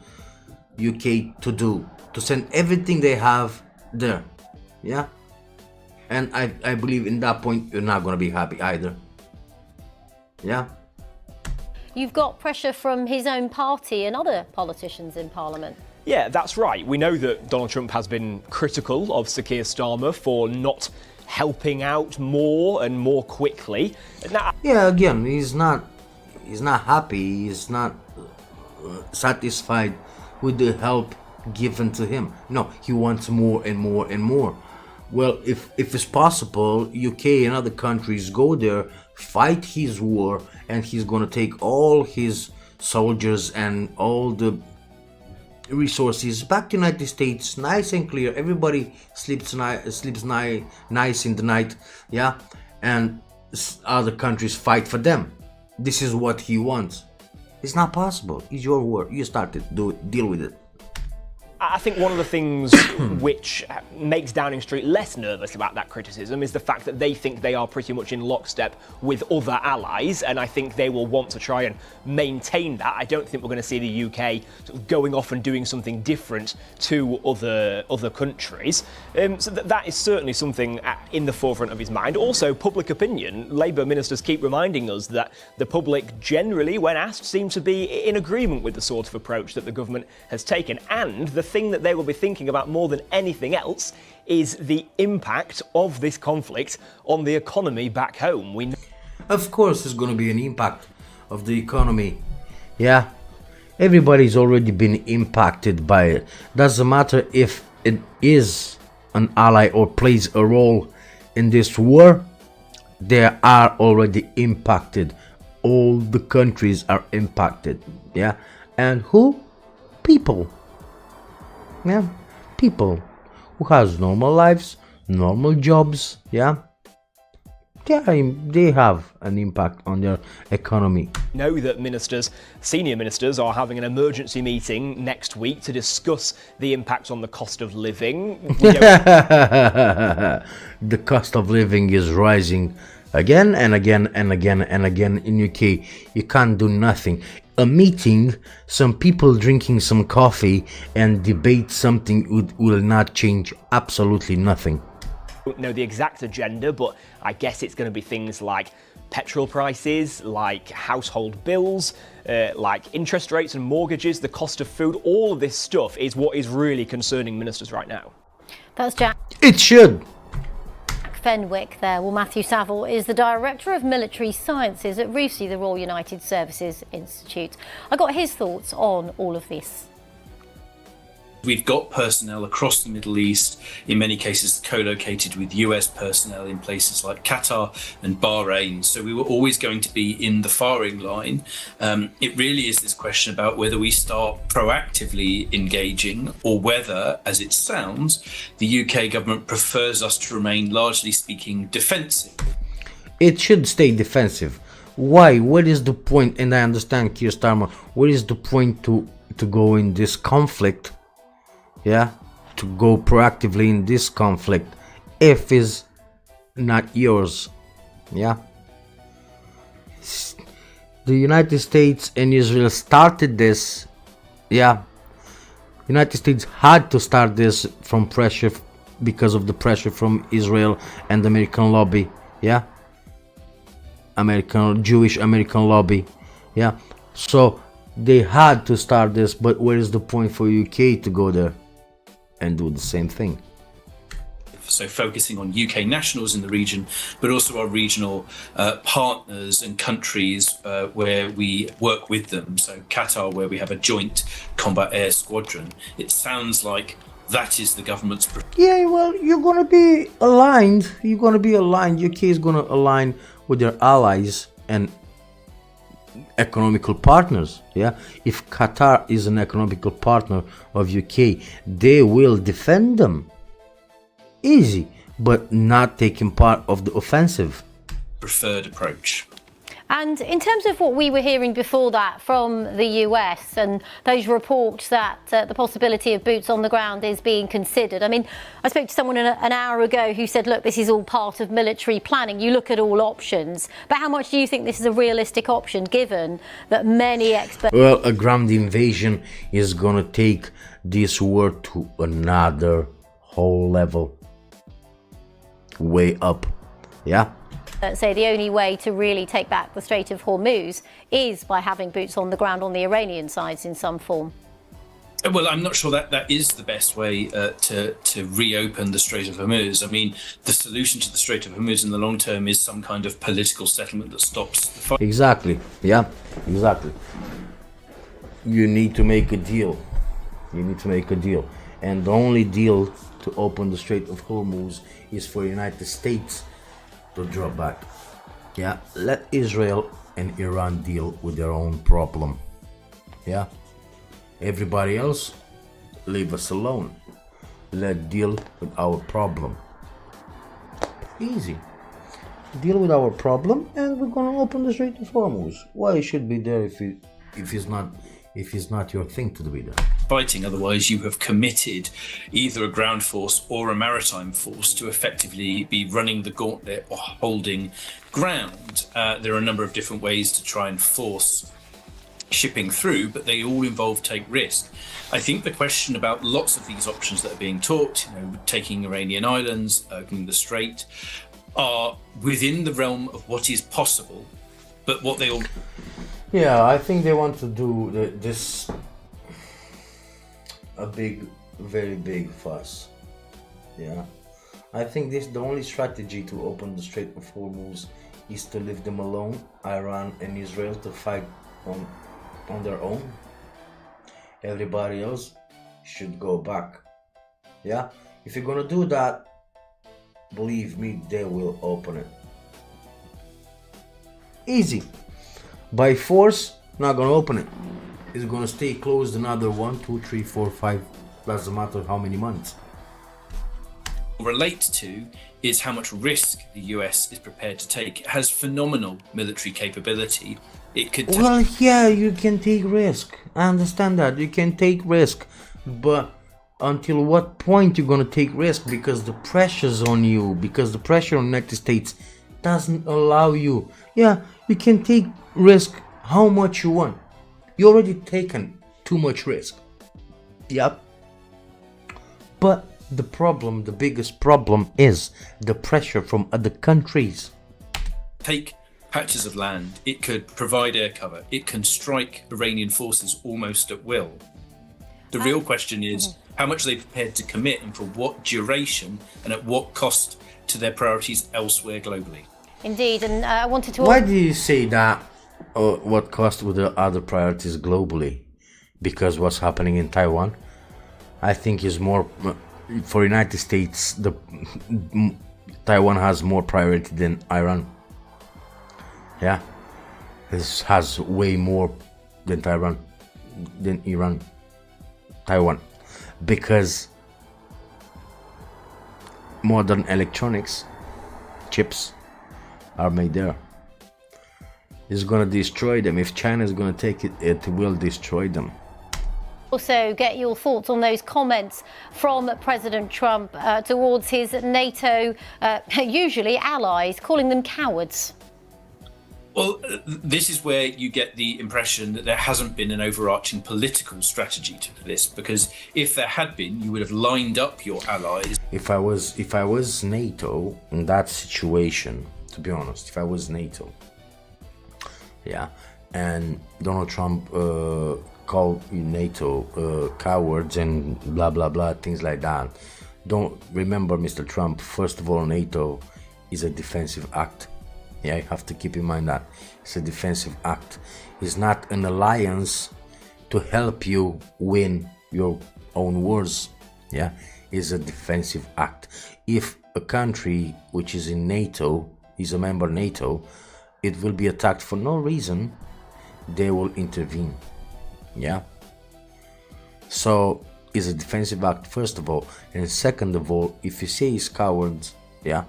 UK to do? To send everything they have there, yeah? And I believe in that point you're not going to be happy either. Yeah. You've got pressure from his own party and other politicians in Parliament. Yeah, that's right. We know that Donald Trump has been critical of Sir Keir Starmer for not helping out more and more quickly. Now, yeah, again, he's not happy. He's not satisfied with the help given to him. No, he wants more and more and more. Well, if it's possible, UK and other countries go there, fight his war, and he's gonna take all his soldiers and all the resources back to the United States, nice and clear. Everybody sleeps nice in the night, yeah, and other countries fight for them. This is what he wants. It's not possible. It's your war. You started. Deal with it. I think one of the things which makes Downing Street less nervous about that criticism is the fact that they think they are pretty much in lockstep with other allies, and I think they will want to try and maintain that. I don't think we're going to see the UK sort of going off and doing something different to other countries. So that is certainly something in the forefront of his mind. Also, public opinion. Labour ministers keep reminding us that the public generally, when asked, seem to be in agreement with the sort of approach that the government has taken, and the thing that they will be thinking about more than anything else is the impact of this conflict on the economy back home. Of course there's going to be an impact of the economy. Yeah, everybody's already been impacted by it. Doesn't matter if it is an ally or plays a role in this war, they are already impacted. All the countries are impacted. Yeah, and who? People. Yeah, people who has normal lives, normal jobs, yeah, they have an impact on their economy. Know that senior ministers are having an emergency meeting next week to discuss the impact on the cost of living. The cost of living is rising again and again and again and again in UK. You can't do nothing. A meeting, some people drinking some coffee and debate something will not change absolutely nothing. I don't know the exact agenda, but I guess it's going to be things like petrol prices, like household bills, like interest rates and mortgages, the cost of food. All of this stuff is what is really concerning ministers right now. That's Jack. It should. Fenwick there. Well, Matthew Saville is the Director of Military Sciences at RUSI, the Royal United Services Institute. I got his thoughts on all of this. We've got personnel across the Middle East, in many cases co-located with US personnel in places like Qatar and Bahrain. So we were always going to be in the firing line. It really is this question about whether we start proactively engaging or whether, as it sounds, the UK government prefers us to remain, largely speaking, defensive. It should stay defensive. Why? What is the point? And I understand, Keir Starmer, what is the point to go in this conflict? Yeah, to go proactively in this conflict if it's not yours. Yeah, the United States and Israel started this. Yeah, United States had to start this from pressure, because of the pressure from Israel and the American lobby. Yeah, Jewish American lobby. Yeah, so they had to start this. But where is the point for UK to go there and do the same thing? So focusing on UK nationals in the region, but also our regional partners and countries where we work with them. So Qatar, where we have a joint combat air squadron. It sounds like that is the government's... Yeah, well, you're going to be aligned. You're going to be aligned. UK is going to align with their allies and economical partners. Yeah, if Qatar is an economical partner of UK, they will defend them easy, but not taking part of the offensive. Preferred approach. And in terms of what we were hearing before that from the US and those reports that the possibility of boots on the ground is being considered. I mean, I spoke to someone an hour ago who said, look, this is all part of military planning. You look at all options. But how much do you think this is a realistic option, given that many experts... Well, a ground invasion is going to take this war to another whole level. way up. Yeah. Say the only way to really take back the Strait of Hormuz is by having boots on the ground on the Iranian sides in some form. Well, I'm not sure that is the best way to reopen the Strait of Hormuz. I mean, the solution to the Strait of Hormuz in the long term is some kind of political settlement that stops the fight. Exactly. Yeah, exactly. You need to make a deal. You need to make a deal. And the only deal to open the Strait of Hormuz is for the United States to draw back. Yeah, let Israel and Iran deal with their own problem. Yeah. Everybody else, leave us alone. Let's deal with our problem. Easy. Deal with our problem, and we're gonna open the Strait of Hormuz. Why it should be there if it's not your thing to be there? Fighting, otherwise you have committed either a ground force or a maritime force to effectively be running the gauntlet or holding ground. There are a number of different ways to try and force shipping through, but they all involve take risk. I think the question about lots of these options that are being talked, taking Iranian islands, opening the strait, are within the realm of what is possible, but what they all... Yeah, I think they want to do this a very big fuss. Yeah, I think the only strategy to open the Strait of Hormuz is to leave them alone, Iran and Israel, to fight on their own. Everybody else should go back. Yeah, if you're gonna do that, believe me, they will open it. Easy. By force, not gonna open it. It's gonna stay closed another 1, 2, 3, 4, 5, doesn't matter how many months. Relate to is how much risk the US is prepared to take. It has phenomenal military capability. It could... Well, yeah, you can take risk. I understand that. You can take risk. But until what point you're going to take risk? Because the pressure's on you. Because the pressure on the United States doesn't allow you. Yeah, you can take risk how much you want. You already taken too much risk. Yep. But the biggest problem is the pressure from other countries. Take patches of land, it could provide air cover, it can strike Iranian forces almost at will. The real question is how much are they prepared to commit and for what duration and at what cost to their priorities elsewhere globally. Indeed, and I wanted to... Why do you say that? What cost with the other priorities globally? Because what's happening in Taiwan, I think is more... For United States, Taiwan has more priority than Iran. Yeah, this has way more than Iran, Taiwan, because modern electronics, chips, are made there. It's gonna destroy them. If China is gonna take it, it will destroy them. Also, get your thoughts on those comments from President Trump towards his NATO, usually allies, calling them cowards. Well, this is where you get the impression that there hasn't been an overarching political strategy to this, because if there had been, you would have lined up your allies. If I was NATO in that situation, to be honest, if I was NATO, yeah, and Donald Trump called NATO cowards and blah blah blah, things like that. Don't remember, Mr. Trump, first of all, NATO is a defensive act. Yeah, you have to keep in mind that it's a defensive act. It's not an alliance to help you win your own wars. Yeah, it's a defensive act. If a country which is in NATO is a member of NATO, it will be attacked for no reason, they will intervene. Yeah, so it's a defensive act, first of all, and second of all, if you say it's cowards, yeah,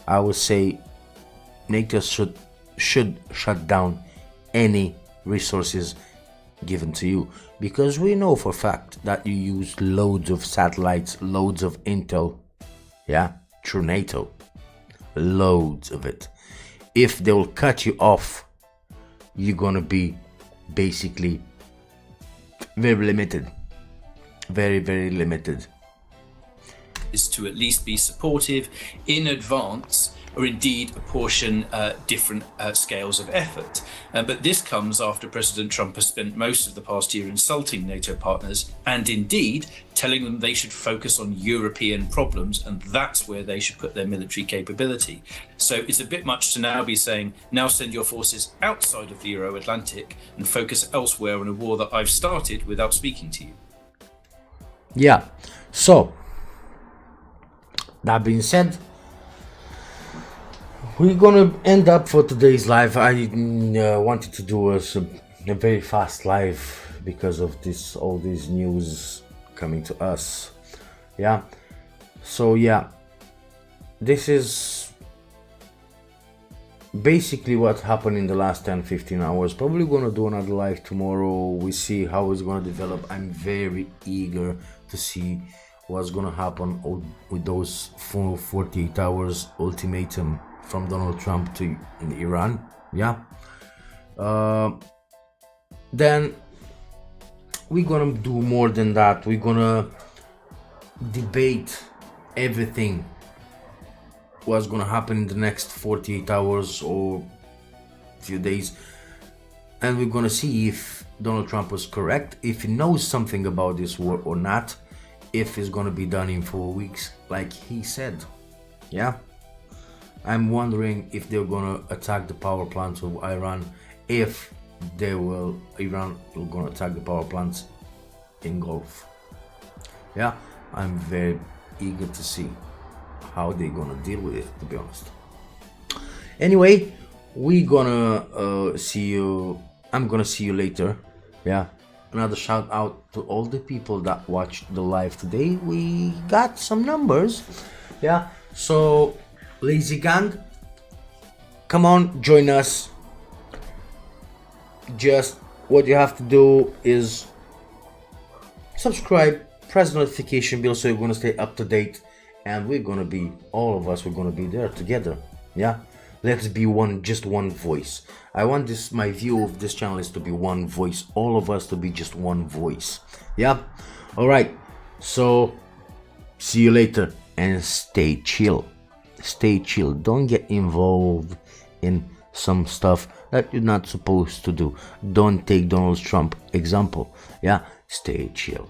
I would say NATO should shut down any resources given to you, because we know for a fact that you use loads of satellites, loads of intel, yeah, through NATO, loads of it. If they will cut you off, you're gonna be basically very limited, very limited. is to at least be supportive in advance, or indeed apportion different scales of effort. But this comes after President Trump has spent most of the past year insulting NATO partners and indeed telling them they should focus on European problems, and that's where they should put their military capability. So it's a bit much to now be saying, now send your forces outside of the Euro-Atlantic and focus elsewhere on a war that I've started without speaking to you. Yeah, so that being said, we're gonna end up for today's live. I wanted to do a very fast live because of all these news coming to us. Yeah, so yeah, this is basically what happened in the last 10-15 hours. Probably gonna do another live tomorrow. We see how it's gonna develop. I'm very eager to see what's gonna happen with those 48 hours ultimatum from Donald Trump to Iran. Yeah, then we're gonna do more than that. We're gonna debate everything what's gonna happen in the next 48 hours or few days, and we're gonna see if Donald Trump was correct, if he knows something about this war or not, if it's gonna be done in 4 weeks like he said. Yeah, I'm wondering if they're gonna attack the power plants of Iran, if Iran will gonna attack the power plants in Gulf. Yeah, I'm very eager to see how they're gonna deal with it, to be honest. Anyway, we're gonna see you. I'm gonna see you later. Yeah, another shout out to all the people that watched the live today. We got some numbers. Yeah, so Lazy Gang, come on, join us. Just what you have to do is subscribe, press the notification bell so you're gonna stay up to date, and we're gonna be, all of us, we're gonna be there together. Yeah, let's be just one voice. I want my view of this channel is to be one voice, all of us to be just one voice. Yeah, all right, so see you later, and stay chill. Stay chill. Don't get involved in some stuff that you're not supposed to do. Don't take Donald Trump example. Yeah, stay chill.